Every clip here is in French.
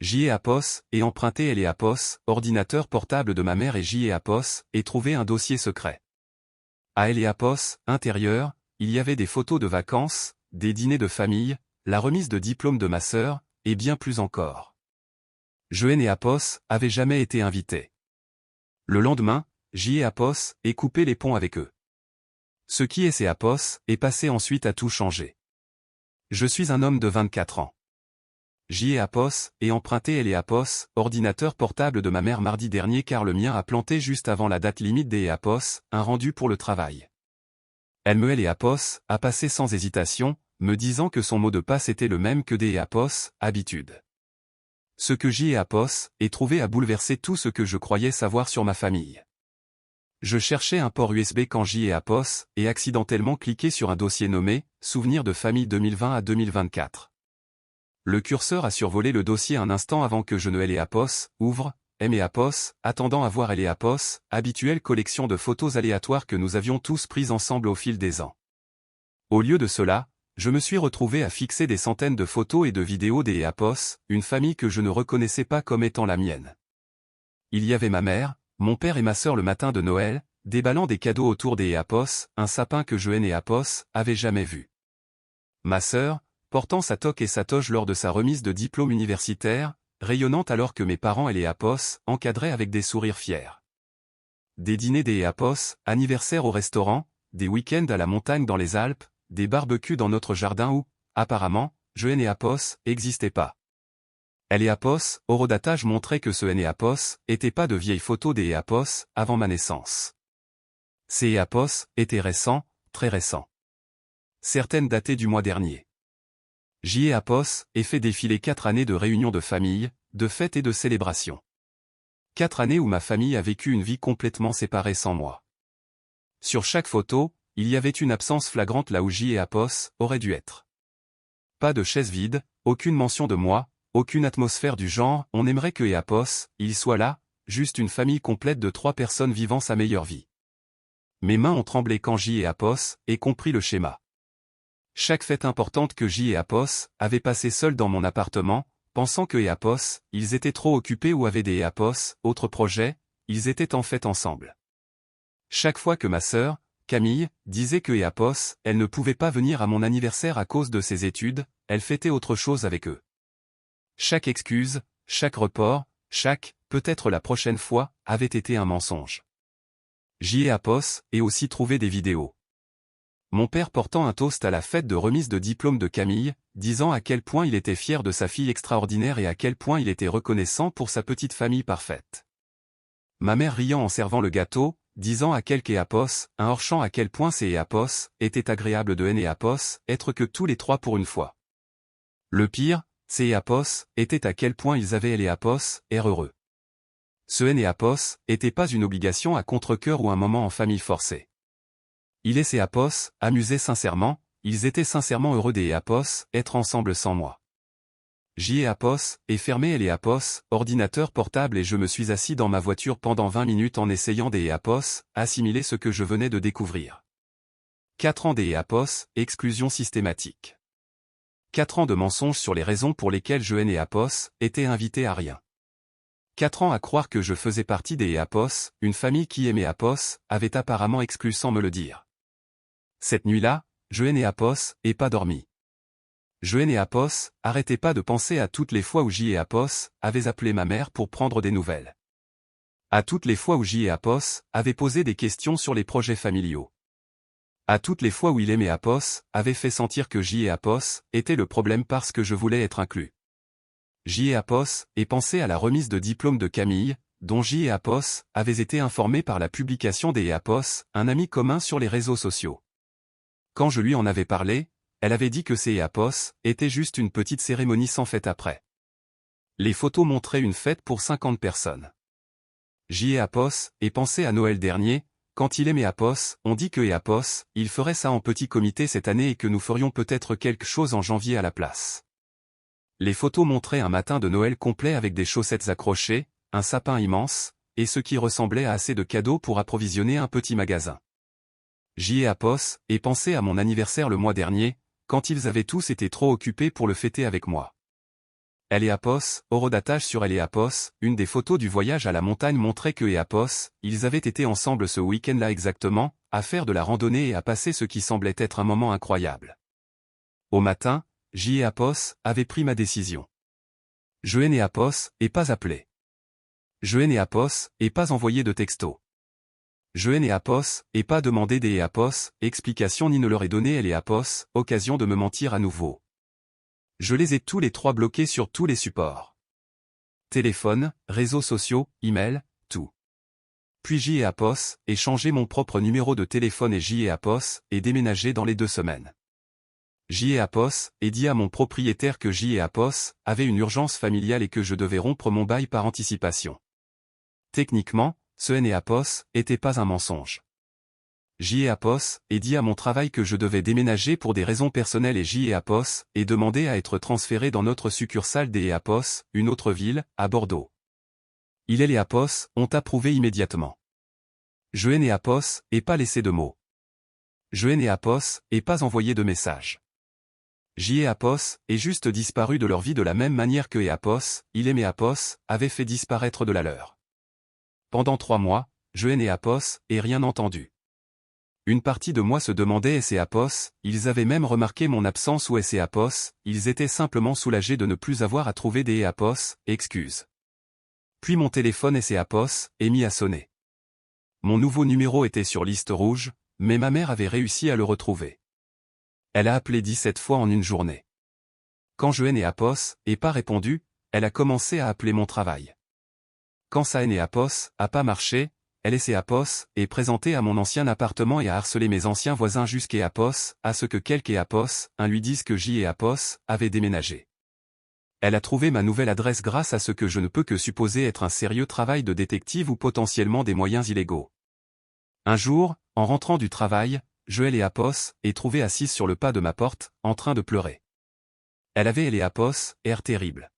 J.E. et emprunté L.E. ordinateur portable de ma mère et J.E. et trouvé un dossier secret. À L.E. intérieur, il y avait des photos de vacances, des dîners de famille, la remise de diplôme de ma sœur, et bien plus encore. J.E. avait jamais été invité. Le lendemain, J.E. et coupé les ponts avec eux. Ce qui est C.E. est passé ensuite à tout changer. Je suis un homme de 24 ans. J.E. et emprunté L.E. ordinateur portable de ma mère mardi dernier car le mien a planté juste avant la date limite des E.A. un rendu pour le travail. Elle me L.E. a passé sans hésitation, me disant que son mot de passe était le même que des E.A. habitude. Ce que J.E. ait trouvé a bouleversé tout ce que je croyais savoir sur ma famille. Je cherchais un port USB quand J.E. et accidentellement cliqué sur un dossier nommé « Souvenirs de famille 2020 à 2024 ». Le curseur a survolé le dossier un instant avant que je ne L.E. ouvre, M.E. attendant à voir L.E. habituelle collection de photos aléatoires que nous avions tous prises ensemble au fil des ans. Au lieu de cela, je me suis retrouvé à fixer des centaines de photos et de vidéos des E.A., une famille que je ne reconnaissais pas comme étant la mienne. Il y avait ma mère, mon père et ma sœur le matin de Noël, déballant des cadeaux autour des E.A., un sapin que J.E. avait jamais vu. Ma sœur, portant sa toque et sa toge lors de sa remise de diplôme universitaire, rayonnante alors que mes parents et les E.A. encadraient avec des sourires fiers. Des dîners des E.A., anniversaires au restaurant, des week-ends à la montagne dans les Alpes, des barbecues dans notre jardin où, apparemment, J.E. n'existait pas. L.E. horodatage montrait que ce N.E. était pas de vieilles photos des E.A. avant ma naissance. Ces E.A. étaient récents, très récents. Certaines datées du mois dernier. J.E. et fait défiler 4 années de réunions de famille, de fêtes et de célébrations. 4 années où ma famille a vécu une vie complètement séparée sans moi. Sur chaque photo, il y avait une absence flagrante là où J.E. aurait dû être. Pas de chaise vide, aucune mention de moi, aucune atmosphère du genre « on aimerait que E.A. il soit là », juste une famille complète de 3 personnes vivant sa meilleure vie. Mes mains ont tremblé quand J.E. ait compris le schéma. Chaque fête importante que J.E. avait passée seul dans mon appartement, pensant que E.A. ils étaient trop occupés ou avaient des E.A. autres projets, ils étaient en fait ensemble. Chaque fois que ma sœur, Camille, disait que E.A. elle ne pouvait pas venir à mon anniversaire à cause de ses études, elle fêtait autre chose avec eux. Chaque excuse, chaque report, chaque « peut-être la prochaine fois » avait été un mensonge. J.E. ait aussi trouvé des vidéos. Mon père portant un toast à la fête de remise de diplôme de Camille, disant à quel point il était fier de sa fille extraordinaire et à quel point il était reconnaissant pour sa petite famille parfaite. Ma mère riant en servant le gâteau, disant à quelques E.A., un hors-champ à quel point ces E.A. étaient agréables de N.E.A., être que tous les 3 pour une fois. Le pire, ces E.A. étaient à quel point ils avaient L.E.A. air heureux. Ce N.E.A. était pas une obligation à contre-cœur ou un moment en famille forcée. Il et ses E.A. amusaient sincèrement, ils étaient sincèrement heureux des E.A. être ensemble sans moi. J.E. et fermé L.E.A. ordinateur portable et je me suis assis dans ma voiture pendant 20 minutes en essayant des E.A. assimiler ce que je venais de découvrir. 4 ans des E.A. exclusion systématique. 4 ans de mensonges sur les raisons pour lesquelles J.E. était invité à rien. 4 ans à croire que je faisais partie des E.A., une famille qui aimait E.A., avait apparemment exclu sans me le dire. Cette nuit-là, J.E. et pas dormi. J.E. arrêtait pas de penser à toutes les fois où J.E. avait appelé ma mère pour prendre des nouvelles. À toutes les fois où J.E. avait posé des questions sur les projets familiaux. À toutes les fois où il et E.A. avait fait sentir que J.E. était le problème parce que je voulais être inclus. J.E. et pensé à la remise de diplôme de Camille, dont J.E. avait été informé par la publication des E.A., un ami commun sur les réseaux sociaux. Quand je lui en avais parlé, elle avait dit que ces E.A. étaient juste une petite cérémonie sans fête après. Les photos montraient une fête pour 50 personnes. J.E. et pensé à Noël dernier, quand il et E.A. ont dit que E.A. il ferait ça en petit comité cette année et que nous ferions peut-être quelque chose en janvier à la place. Les photos montraient un matin de Noël complet avec des chaussettes accrochées, un sapin immense, et ce qui ressemblait à assez de cadeaux pour approvisionner un petit magasin. J.E. et pensé à mon anniversaire le mois dernier, quand ils avaient tous été trop occupés pour le fêter avec moi. Eléapos, horodatage sur Eléapos, une des photos du voyage à la montagne montrait que Eléapos, ils avaient été ensemble ce week-end-là exactement, à faire de la randonnée et à passer ce qui semblait être un moment incroyable. Au matin, Eléapos avait pris ma décision. Je Eléapos, et pas appelé. Je Eléapos, et pas envoyé de texto. Je Eléapos, et pas demandé des Eléapos, explication ni ne leur ai donné Eléapos, occasion de me mentir à nouveau. Je les ai tous les trois bloqués sur tous les supports. Téléphone, réseaux sociaux, email, tout. Puis Eléapos, ai changé mon propre numéro de téléphone et Eléapos, et déménagé dans les 2 semaines. Eléapos, ai dit à mon propriétaire que Eléapos avait une urgence familiale et que je devais rompre mon bail par anticipation. Techniquement, ce Eléapos était pas un mensonge. Eléapos, ai dit à mon travail que je devais déménager pour des raisons personnelles et Eléapos, ai demandé à être transféré dans notre succursale d'Eléapos, une autre ville, à Bordeaux. Eléapos ont approuvé immédiatement. Je Eléapos, ai pas laissé de mots. Je Eléapos, ai pas envoyé de message. Eléapos est juste disparu de leur vie de la même manière que Eléapos, Eléapos, avait fait disparaître de la leur. Pendant 3 mois, je Eléapos, ai rien entendu. Une partie de moi se demandait Eléapos, ils avaient même remarqué mon absence ou Eléapos, ils étaient simplement soulagés de ne plus avoir à trouver des Eléapos, excuses. Puis mon téléphone Eléapos est mis à sonner. Mon nouveau numéro était sur liste rouge, mais ma mère avait réussi à le retrouver. Elle a appelé 17 fois en une journée. Quand je Eléapos ai pas répondu, elle a commencé à appeler mon travail. Quand ça Eléapos a pas marché, elle Eléapos est présentée à mon ancien appartement et a harcelé mes anciens voisins jusqu'Eléapos, à ce que quelques Eléapos, lui disent que Eléapos avait déménagé. Elle a trouvé ma nouvelle adresse grâce à ce que je ne peux que supposer être un sérieux travail de détective ou potentiellement des moyens illégaux. Un jour, en rentrant du travail, je Eléapos est trouvée assise sur le pas de ma porte, en train de pleurer. Elle avait Eléapos, air terrible.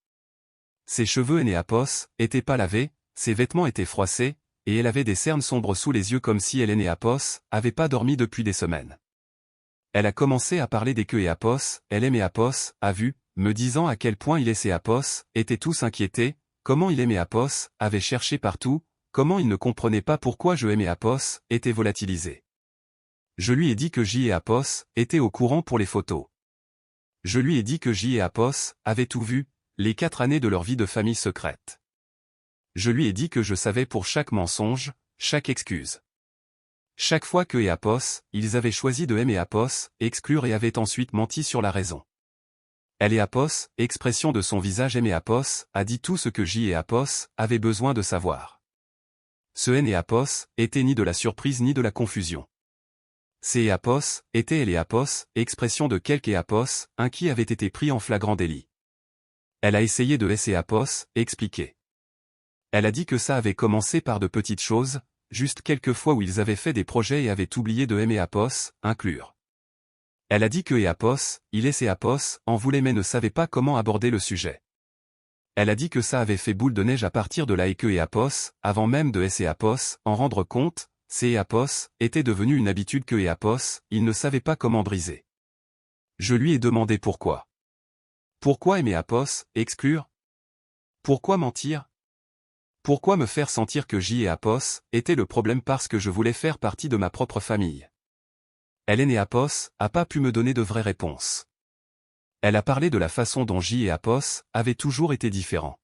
Ses cheveux Eléapos étaient pas lavés, ses vêtements étaient froissés, et elle avait des cernes sombres sous les yeux comme si elle Eléapos avait pas dormi depuis des semaines. Elle a commencé à parler des que Eléapos, elle Eléapos, a vu, me disant à quel point Eléapos étaient tous inquiétés, comment Eléapos avait cherché partout, comment il ne comprenait pas pourquoi je Eléapos était volatilisé. Je lui ai dit que Eléapos était au courant pour les photos. Je lui ai dit que Eléapos avait tout vu, les 4 années de leur vie de famille secrète. Je lui ai dit que je savais pour chaque mensonge, chaque excuse. Chaque fois que Eléapos, ils avaient choisi de Eléapos, exclure et avaient ensuite menti sur la raison. Eléapos, expression de son visage Eléapos, a dit tout ce que Eléapos avait besoin de savoir. Ce Eléapos était ni de la surprise ni de la confusion. C'est Eléapos, était Eléapos, expression de quelque Eléapos, un qui avait été pris en flagrant délit. Elle a essayé de Eléapos, expliquer. Elle a dit que ça avait commencé par de petites choses, juste quelques fois où ils avaient fait des projets et avaient oublié de Eléapos, inclure. Elle a dit que Eléapos, Eléapos, en voulait mais ne savait pas comment aborder le sujet. Elle a dit que ça avait fait boule de neige à partir de là et que Eléapos, avant même de Eléapos, en rendre compte, c'est Eléapos, était devenu une habitude que Eléapos, il ne savait pas comment briser. Je lui ai demandé pourquoi. Pourquoi Eléapos, exclure? Pourquoi mentir? Pourquoi me faire sentir que Eléapos était le problème parce que je voulais faire partie de ma propre famille? Eléapos a pas pu me donner de vraies réponses. Elle a parlé de la façon dont Eléapos avait toujours été différent.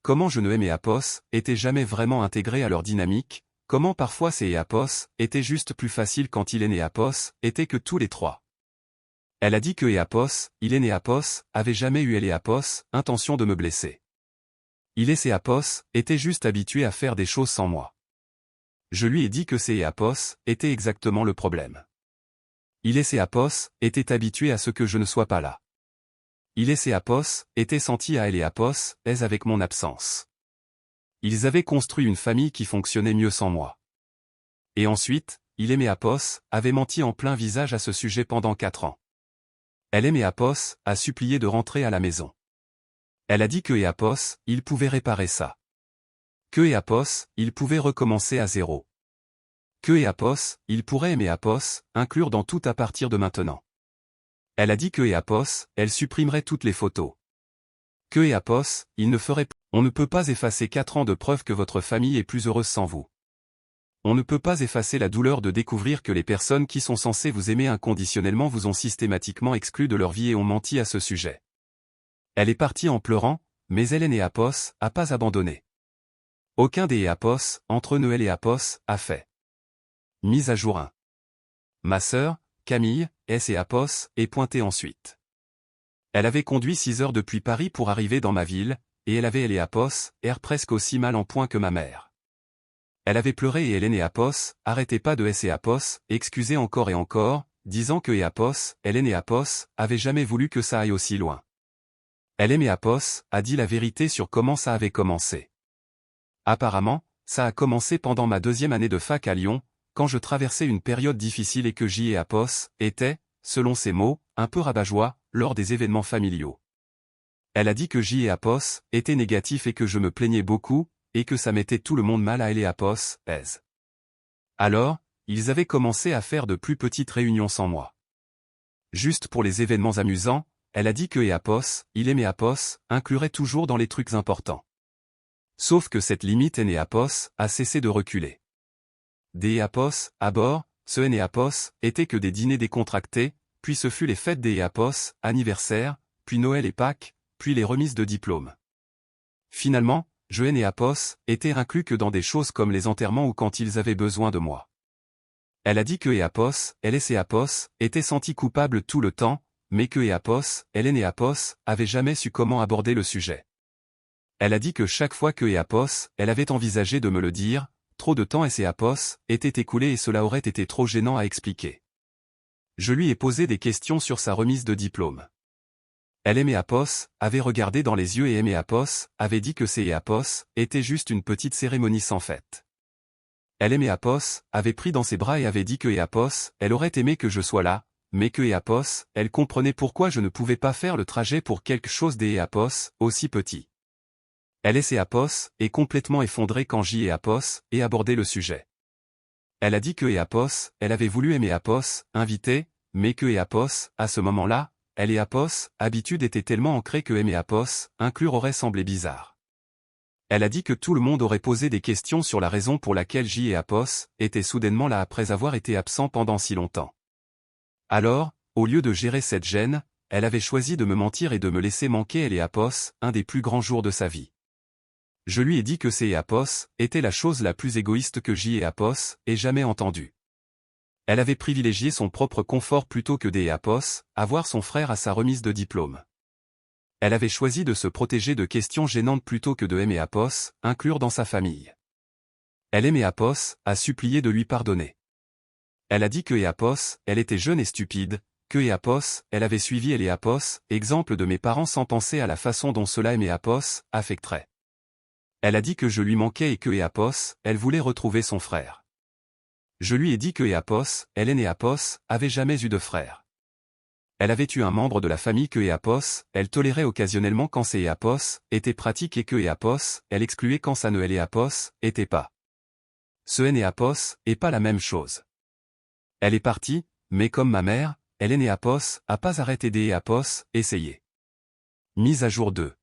Comment je ne Eléapos était jamais vraiment intégré à leur dynamique, comment parfois ces Eléapos étaient juste plus faciles quand Eléapos était que tous les 3. Elle a dit que Eléapos avait jamais eu Eléapos intention de me blesser. Eléapos était juste habitué à faire des choses sans moi. Je lui ai dit que ces Eléapos était exactement le problème. Eléapos était habitué à ce que je ne sois pas là. Eléapos était senti à Eléapos, aise avec mon absence. Ils avaient construit une famille qui fonctionnait mieux sans moi. Et ensuite, Eléapos avait menti en plein visage à ce sujet pendant 4 ans. Eléapos a supplié de rentrer à la maison. Elle a dit que Eléapos, il pouvait réparer ça. Que Eléapos, il pouvait recommencer à zéro. Que Eléapos, il pourrait Eléapos, inclure dans tout à partir de maintenant. Elle a dit que Eléapos, elle supprimerait toutes les photos. Que et Apos, il ne ferait plus. On ne peut pas effacer 4 ans de preuve que votre famille est plus heureuse sans vous. On ne peut pas effacer la douleur de découvrir que les personnes qui sont censées vous aimer inconditionnellement vous ont systématiquement exclu de leur vie et ont menti à ce sujet. Elle est partie en pleurant, mais Hélène et Apos a pas abandonné. Aucun des Apos, entre Noël et Apos, a fait. Mise à jour 1. Ma sœur, Camille, S et Apos, est pointée ensuite. Elle avait conduit 6 heures depuis Paris pour arriver dans ma ville, et elle avait Apos, air presque aussi mal en point que ma mère. Elle avait pleuré et Hélène et Apos, arrêtez pas de S et Apos, excusez encore et encore, disant que Hélène et Apos, avaient jamais voulu que ça aille aussi loin. Hélène et Apos a dit la vérité sur comment ça avait commencé. Apparemment, ça a commencé pendant ma 2e année de fac à Lyon, quand je traversais une période difficile et que J et Apos étaient, selon ses mots, un peu rabat-joie, lors des événements familiaux. Elle a dit que J et Apos étaient négatifs et que je me plaignais beaucoup, et que ça mettait tout le monde mal à elle et Apos, aise. Alors, ils avaient commencé à faire de plus petites réunions sans moi. Juste pour les événements amusants, elle a dit que Apos, il aimait Apos, inclurait toujours dans les trucs importants. Sauf que cette limite et Apos a cessé de reculer. Des Apos, à bord, ce et Apos étaient que des dîners décontractés, puis ce fut les fêtes des Apos, anniversaire, puis Noël et Pâques, puis les remises de diplômes. Finalement, je et Apos étaient inclus que dans des choses comme les enterrements ou quand ils avaient besoin de moi. Elle a dit que Apos, elle et Apos, étaient sentis coupables tout le temps, mais que Apos, Hélène et Apos, avaient jamais su comment aborder le sujet. Elle a dit que chaque fois que Apos, elle avait envisagé de me le dire, trop de temps et Apos était écoulé et cela aurait été trop gênant à expliquer. Je lui ai posé des questions sur sa remise de diplôme. Elle et Apos avait regardé dans les yeux et Apos avait dit que ces Apos était juste une petite cérémonie sans fête. Elle et Apos avait pris dans ses bras et avait dit que Apos, elle aurait aimé que je sois là, mais que Apos, elle comprenait pourquoi je ne pouvais pas faire le trajet pour quelque chose des Apos, aussi petit. Elle et Apos est complètement effondrée quand J et Apos ait abordé le sujet. Elle a dit que Apos, elle avait voulu aimer Apos, inviter, mais que Apos, à ce moment-là, elle et Apos, habitude était tellement ancrée que aimer Apos, inclure aurait semblé bizarre. Elle a dit que tout le monde aurait posé des questions sur la raison pour laquelle J et Apos étaient soudainement là après avoir été absents pendant si longtemps. Alors, au lieu de gérer cette gêne, elle avait choisi de me mentir et de me laisser manquer elle et Apos, un des plus grands jours de sa vie. Je lui ai dit que ces Apos était la chose la plus égoïste que J et Apos aient jamais entendue. Elle avait privilégié son propre confort plutôt que des Apos, à voir son frère à sa remise de diplôme. Elle avait choisi de se protéger de questions gênantes plutôt que de aimer Apos, inclure dans sa famille. Elle aimait Apos, a supplié de lui pardonner. Elle a dit que Apos, elle était jeune et stupide, que Apos, elle avait suivi elle et Apos, exemple de mes parents sans penser à la façon dont cela aimait Apos, affecterait. Elle a dit que je lui manquais et que Apos, elle voulait retrouver son frère. Je lui ai dit que Apos, Hélène et Apos, avaient jamais eu de frère. Elle avait eu un membre de la famille que Apos, elle tolérait occasionnellement quand ses Apos étaient pratiques et que Apos, elle excluait quand ça ne elle et Apos était pas. Ce et Apos est pas la même chose. Elle est partie, mais comme ma mère, Hélène et Apos a pas arrêté des Apos, essayer. Mise à jour 2.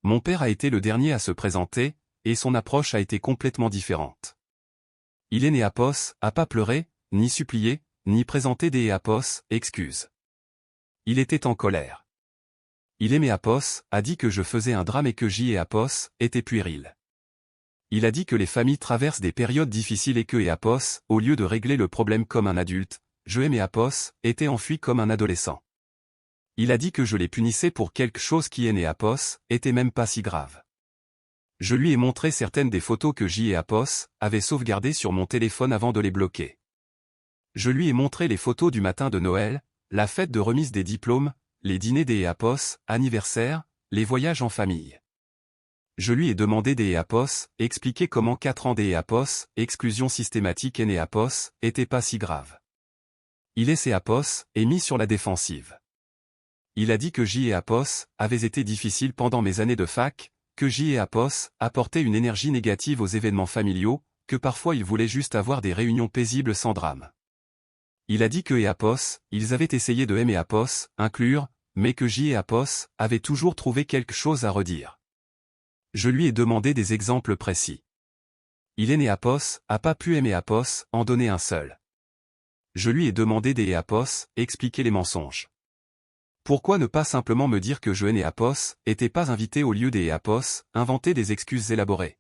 Mon père a été le dernier à se présenter, et son approche a été complètement différente. Il et Apos a pas pleuré, ni supplié, ni présenté des Apos excuses. Il était en colère. Il et Apos a dit que je faisais un drame et que J et Apos étaient puérils. Il a dit que les familles traversent des périodes difficiles et que Apos, au lieu de régler le problème comme un adulte, je et Apos étaient enfui comme un adolescent. Il a dit que je les punissais pour quelque chose qui et Apos était même pas si grave. Je lui ai montré certaines des photos que J et Apos avaient sauvegardées sur mon téléphone avant de les bloquer. Je lui ai montré les photos du matin de Noël, la fête de remise des diplômes, les dîners des Apos, anniversaires, les voyages en famille. Je lui ai demandé des Apos, expliquer comment 4 ans des Apos, exclusion systématique et Apos, était pas si grave. Il et ses Apos est mis sur la défensive. Il a dit que J et Apos avaient été difficiles pendant mes années de fac, que J et Apos apportaient une énergie négative aux événements familiaux, que parfois ils voulaient juste avoir des réunions paisibles sans drame. Il a dit que Apos, ils avaient essayé de aimer Apos, inclure, mais que J et Apos avaient toujours trouvé quelque chose à redire. Je lui ai demandé des exemples précis. Hélène et Apos a pas pu aimer Apos, en donner un seul. Je lui ai demandé des Apos, expliquer les mensonges. Pourquoi ne pas simplement me dire que Joanne et Apos étaient pas invités au lieu des Apos, inventer des excuses élaborées?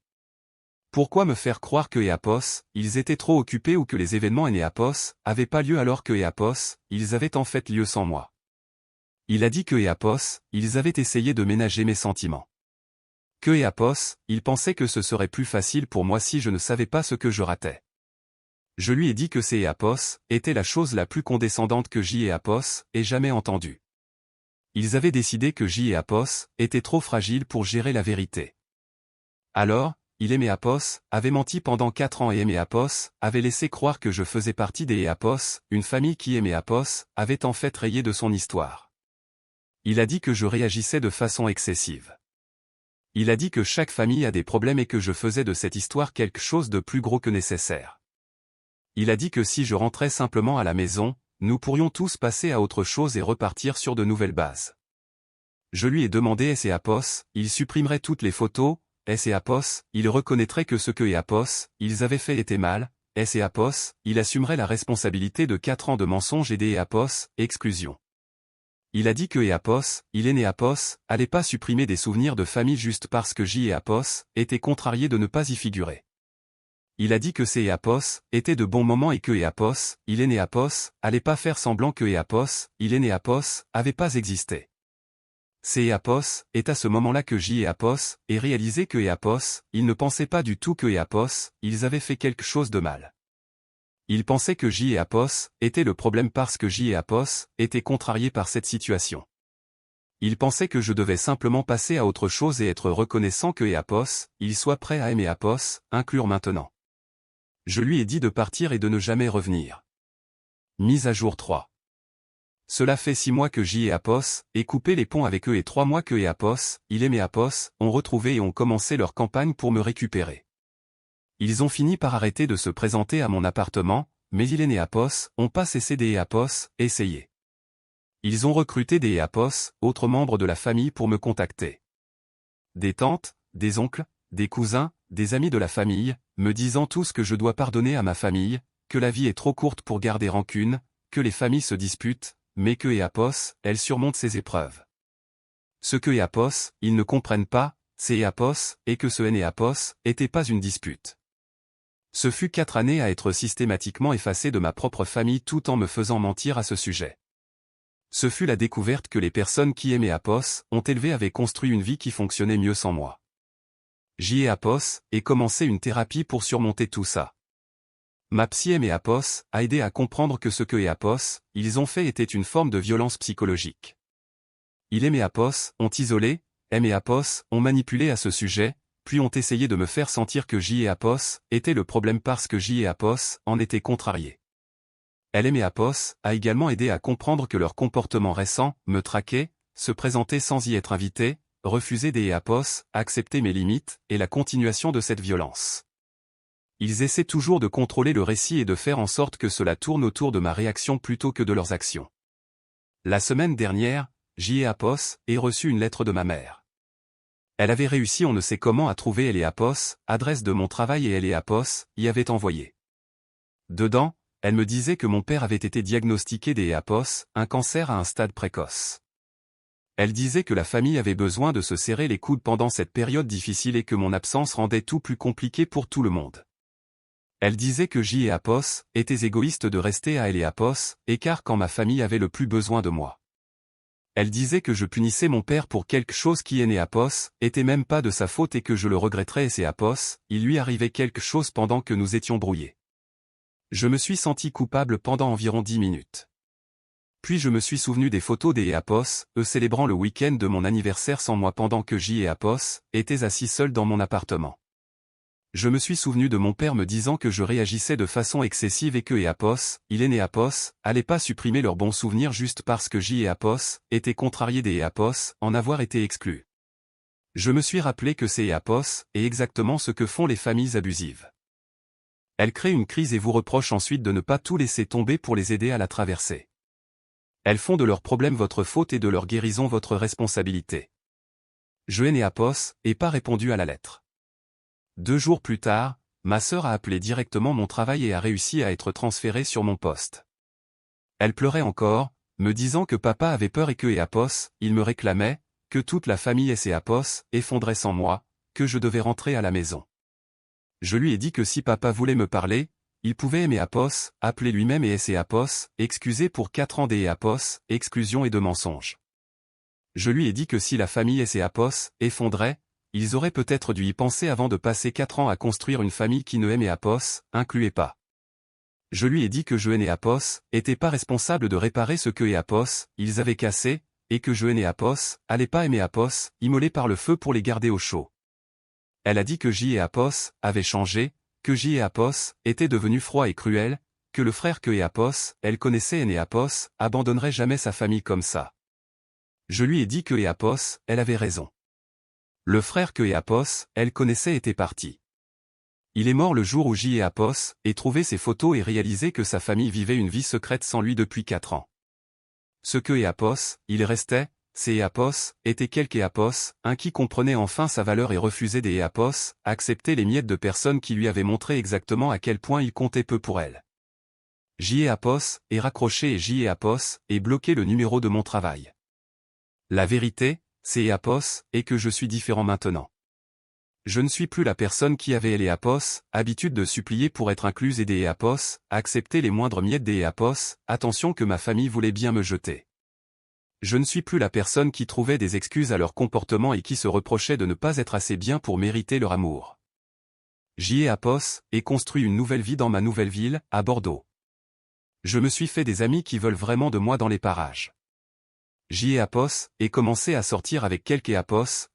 Pourquoi me faire croire que Apos, ils étaient trop occupés ou que les événements Apos avaient pas lieu alors que Apos, ils avaient en fait lieu sans moi? Il a dit que Apos, ils avaient essayé de ménager mes sentiments. Que Apos, il pensait que ce serait plus facile pour moi si je ne savais pas ce que je ratais. Je lui ai dit que ces Apos étaient la chose la plus condescendante que J et Apos aient jamais entendue. Ils avaient décidé que J et Apos étaient trop fragiles pour gérer la vérité. Alors, il et Apos avaient menti pendant 4 ans et Apos avait laissé croire que je faisais partie des Apos, une famille qui Apos avait en fait rayé de son histoire. Il a dit que je réagissais de façon excessive. Il a dit que chaque famille a des problèmes et que je faisais de cette histoire quelque chose de plus gros que nécessaire. Il a dit que si je rentrais simplement à la maison, nous pourrions tous passer à autre chose et repartir sur de nouvelles bases. Je lui ai demandé et Apos, il supprimerait toutes les photos, et Apos, il reconnaîtrait que ce que Apos, ils avaient fait était mal, et Apos, il assumerait la responsabilité de 4 ans de mensonges et des Apos, exclusion. Il a dit que Apos, il et Apos, allait pas supprimer des souvenirs de famille juste parce que J et Apos étaient contrariés de ne pas y figurer. Il a dit que ces Apos étaient de bons moments et que Apos, il et Apos, allait pas faire semblant que Apos, il et Apos, avaient pas existé. C'est Apos est à ce moment-là que J et Apos aient réalisé que Apos, ils ne pensaient pas du tout que Apos, ils avaient fait quelque chose de mal. Ils pensaient que J et Apos étaient le problème parce que J et Apos étaient contrariés par cette situation. Ils pensaient que je devais simplement passer à autre chose et être reconnaissant que Apos, ils soient prêts à aimer Apos, inclure maintenant. Je lui ai dit de partir et de ne jamais revenir. Mise à jour 3. Cela fait 6 mois que J et Apos aient coupé les ponts avec eux et 3 mois que Apos, il et Apos, ont retrouvé et ont commencé leur campagne pour me récupérer. Ils ont fini par arrêter de se présenter à mon appartement, mais il et Apos ont pas cessé des Apos, essayer. Ils ont recruté des Apos, autres membres de la famille pour me contacter. Des tantes, des oncles, des cousins, des amis de la famille, me disant tous que je dois pardonner à ma famille, que la vie est trop courte pour garder rancune, que les familles se disputent, mais que Apos, elle surmonte ces épreuves. Ce que Apos, ils ne comprennent pas, c'est Apos, et que ce Apos était pas une dispute. Ce fut 4 années à être systématiquement effacé de ma propre famille tout en me faisant mentir à ce sujet. Ce fut la découverte que les personnes qui aimaient Apos ont élevé avaient construit une vie qui fonctionnait mieux sans moi. J et Apos ai commencé une thérapie pour surmonter tout ça. Ma psy et Apos a aidé à comprendre que ce que Apos, ils ont fait était une forme de violence psychologique. Il et Apos ont isolé, et Apos ont manipulé à ce sujet, puis ont essayé de me faire sentir que J et Apos étaient le problème parce que J et Apos en étaient contrariés. Elle et Apos a également aidé à comprendre que leur comportement récent, me traquer, se présenter sans y être invité, refuser des Apos, accepter mes limites, et la continuation de cette violence. Ils essaient toujours de contrôler le récit et de faire en sorte que cela tourne autour de ma réaction plutôt que de leurs actions. La semaine dernière, J et Apos ai reçu une lettre de ma mère. Elle avait réussi on ne sait comment à trouver elle et Apos, adresse de mon travail et elle et Apos y avait envoyé. Dedans, elle me disait que mon père avait été diagnostiqué des Apos, un cancer à un stade précoce. Elle disait que la famille avait besoin de se serrer les coudes pendant cette période difficile et que mon absence rendait tout plus compliqué pour tout le monde. Elle disait que J et Apos étaient égoïstes de rester à elle et Apos, écart quand ma famille avait le plus besoin de moi. Elle disait que je punissais mon père pour quelque chose qui Apos était même pas de sa faute et que je le regretterais et c'est Apos, il lui arrivait quelque chose pendant que nous étions brouillés. Je me suis senti coupable pendant environ 10 minutes. Puis je me suis souvenu des photos des Apos, eux célébrant le week-end de mon anniversaire sans moi pendant que J et Apos étaient assis seuls dans mon appartement. Je me suis souvenu de mon père me disant que je réagissais de façon excessive et que Apos, il et Apos, allaient pas supprimer leurs bons souvenirs juste parce que J et Apos étaient contrariés des Apos en avoir été exclus. Je me suis rappelé que c'est Apos est exactement ce que font les familles abusives. Elles créent une crise et vous reprochent ensuite de ne pas tout laisser tomber pour les aider à la traverser. Elles font de leurs problèmes votre faute et de leur guérison votre responsabilité. Je n'ai pas répondu à la lettre. 2 jours plus tard, ma sœur a appelé directement mon travail et a réussi à être transférée sur mon poste. Elle pleurait encore, me disant que papa avait peur et que il me réclamait, que toute la famille effondrait sans moi, que je devais rentrer à la maison. Je lui ai dit que si papa voulait me parler, il pouvait appeler lui-même et excuser pour 4 ans exclusion et de mensonges. Je lui ai dit que si la famille effondrait, ils auraient peut-être dû y penser avant de passer 4 ans à construire une famille qui ne incluait pas. Je lui ai dit que je était pas responsable de réparer ce que ils avaient cassé, et que je allais pas immoler par le feu pour les garder au chaud. Elle a dit que avait changé, que était devenu froid et cruel, que le frère que elle connaissait abandonnerait jamais sa famille comme ça. Je lui ai dit que elle avait raison. Le frère que elle connaissait était parti. Il est mort le jour où ait trouvé ses photos et réalisé que sa famille vivait une vie secrète sans lui depuis 4 ans. Ce que il restait, c'est était quelques un qui comprenait enfin sa valeur et refusait des accepter les miettes de personnes qui lui avaient montré exactement à quel point il comptait peu pour elle. Est raccroché et est bloqué le numéro de mon travail. La vérité, c'est est que je suis différent maintenant. Je ne suis plus la personne qui avait habitude de supplier pour être incluse et des accepter les moindres miettes des attention que ma famille voulait bien me jeter. Je ne suis plus la personne qui trouvait des excuses à leur comportement et qui se reprochait de ne pas être assez bien pour mériter leur amour. Ai construit une nouvelle vie dans ma nouvelle ville, à Bordeaux. Je me suis fait des amis qui veulent vraiment de moi dans les parages. Et commencé à sortir avec quelques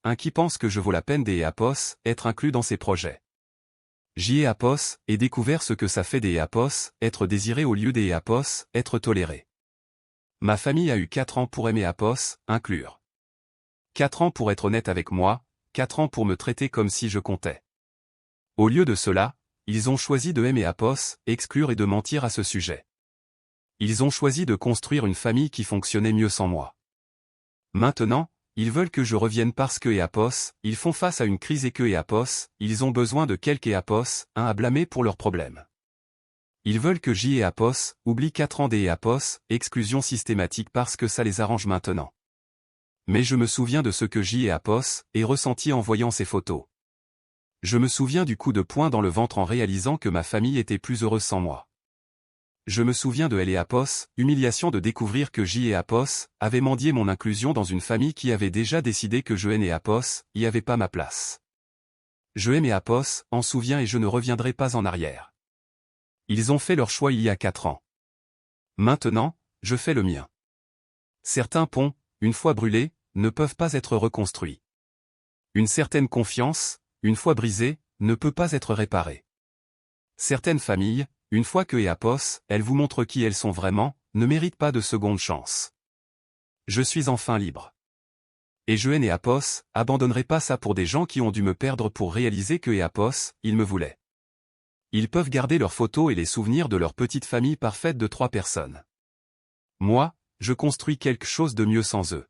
un qui pense que je vaux la peine des être inclus dans ses projets. Et découvert ce que ça fait des être désiré au lieu des être toléré. Ma famille a eu 4 ans pour aimer inclure. 4 ans pour être honnête avec moi, 4 ans pour me traiter comme si je comptais. Au lieu de cela, ils ont choisi de aimer exclure et de mentir à ce sujet. Ils ont choisi de construire une famille qui fonctionnait mieux sans moi. Maintenant, ils veulent que je revienne parce que ils font face à une crise et que ils ont besoin de quelques un à blâmer pour leurs problèmes. Ils veulent que oublie 4 ans des exclusion systématique parce que ça les arrange maintenant. Mais je me souviens de ce que et ressenti en voyant ces photos. Je me souviens du coup de poing dans le ventre en réalisant que ma famille était plus heureuse sans moi. Je me souviens de humiliation de découvrir que avait mendié mon inclusion dans une famille qui avait déjà décidé que je y avait pas ma place. Je en souviens et je ne reviendrai pas en arrière. Ils ont fait leur choix il y a 4 ans. Maintenant, je fais le mien. Certains ponts, une fois brûlés, ne peuvent pas être reconstruits. Une certaine confiance, une fois brisée, ne peut pas être réparée. Certaines familles, une fois que elles vous montrent qui elles sont vraiment, ne méritent pas de seconde chance. Je suis enfin libre. Et je abandonnerai pas ça pour des gens qui ont dû me perdre pour réaliser que ils me voulaient. Ils peuvent garder leurs photos et les souvenirs de leur petite famille parfaite de 3 personnes. Moi, je construis quelque chose de mieux sans eux.